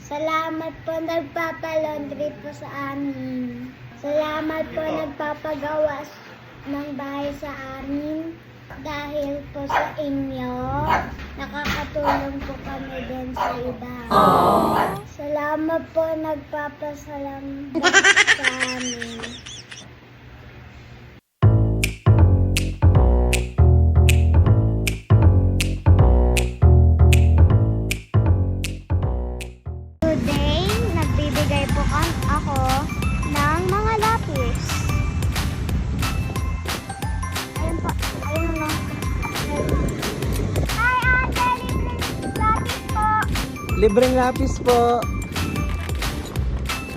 Salamat po nagpapalaundry po sa amin. Salamat po nagpapagawa ng bahay sa amin. Dahil po sa inyo, nakakatulong po kami din sa iba. Salamat po nagpapasalamat sa amin. Today, nagbibigay po ako ng mga lapis. Ayun po, ayun na. Hi, ate! Libreng lapis po. Libreng lapis po.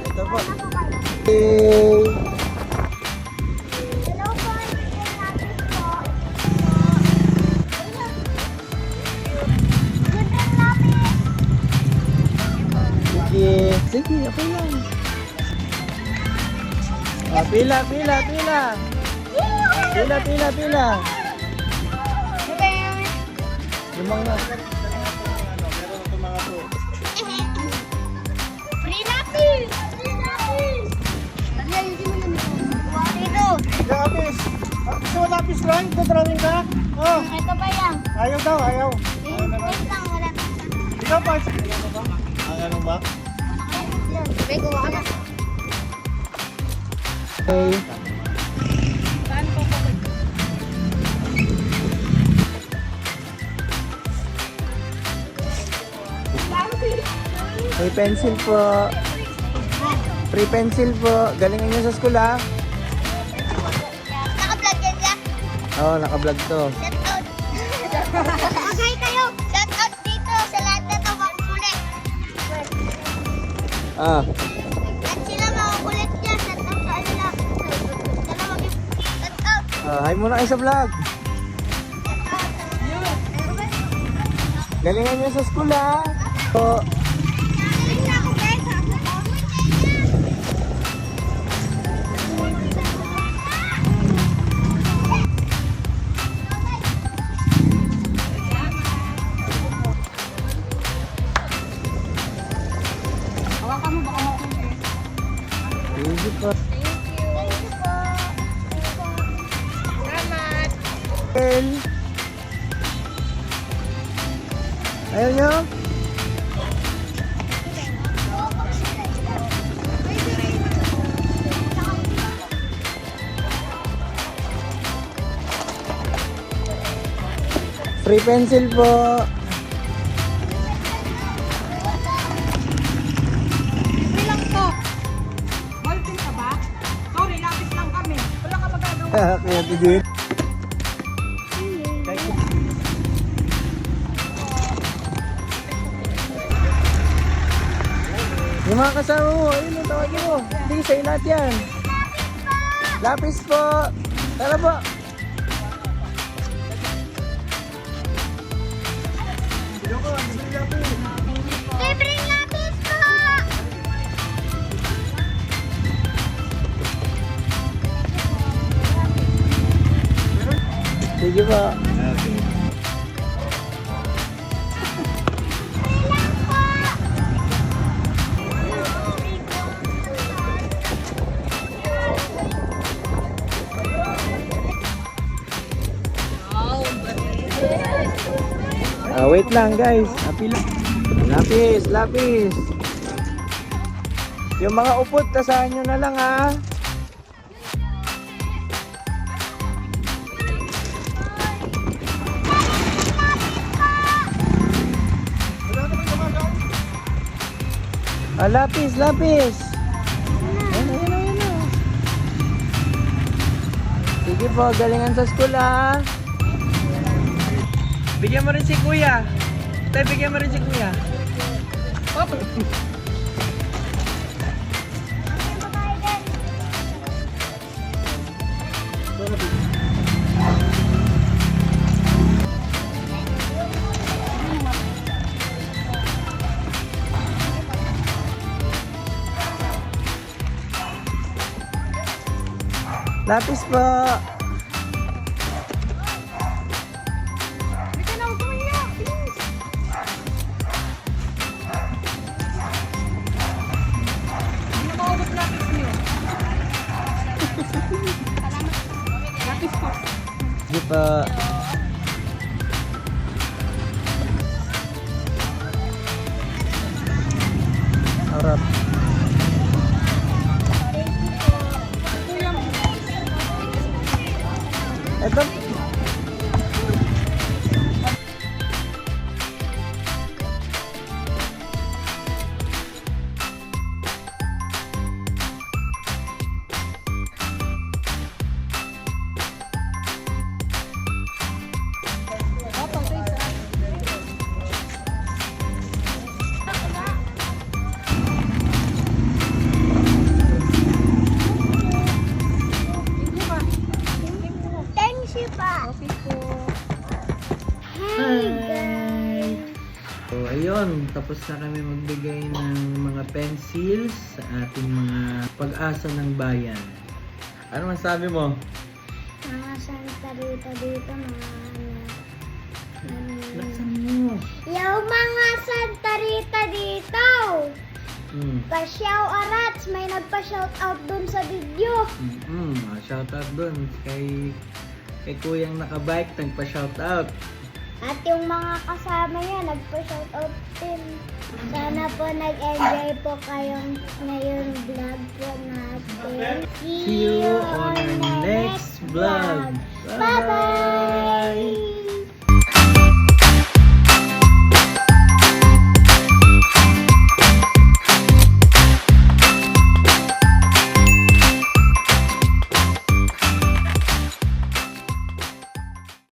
Ito po. Ano po kayo? Hey. Hello po, libreng lapis po. Libreng lapis. Sige. Sige, okay lang. Ah, pila, pila, pila. Pila, pila, pila. Limang na. Free lapis! Free lapis! Dito. Lapis. Gusto mo lapis lang? Drawing ka? Oh. Ito pa yan. Ayaw daw, ayaw. Wait lang, wala. Ikaw pa. Ano ba? Sabay ko, wala. Okay. May pencil po. Free pencil po. Galingan niyo sa school ha. Naka-vlog yan siya. Oo, naka-vlog to. Shout out. Okay kayo. Shout out dito sa lahat na ito makukulit. Ah. At sila makukulit dyan. Shout out sa kanila. Sila shout out. Hi muna kayo sa vlog. Galingan niyo sa school ha. Po. Galing na ako guys. Hawakan mo baka makulit. Easy po. Thank you po. Salamat. Well. Ayaw nyo? Free pencil po. Libre lang po. Ballpen ka ba? Sorry, lapis lang kami. Wala ka magagawa. Kaya tigil. Yung mga kasama mo, ayun ang tawagin mo. Hindi, sa'yo lahat yan. Lapis po. Tara po. Libreng lapis po! Sige po. Wait lang guys. Lapis, lapis. Yung mga upot, tasahan nyo na lang ha. Lapis, lapis. Ayun. Sige po, galingan sa school ha. Bigyan mo rin si kuya. Tay, bigyan mo rin si kuya. Lapis po. po. Harap. Ito. Thank you pa. Okay po. Hey guys. So, ayun, tapos na kami magbigay ng mga pencils sa ating mga pag-asa ng bayan. Ano masabi mo? Mga Santa Rita dito, mga Laksan mo. yung mga Santa Rita dito. Pa-shout arats, may nagpa-shout out dun sa video. Shoutout dun kay kuyang nakabike, nagpa-shoutout. At yung mga kasama niya, nagpa-shout out din. Sana po nag-enjoy po kayong ngayong vlog po natin. See you on our next vlog. Bye-bye!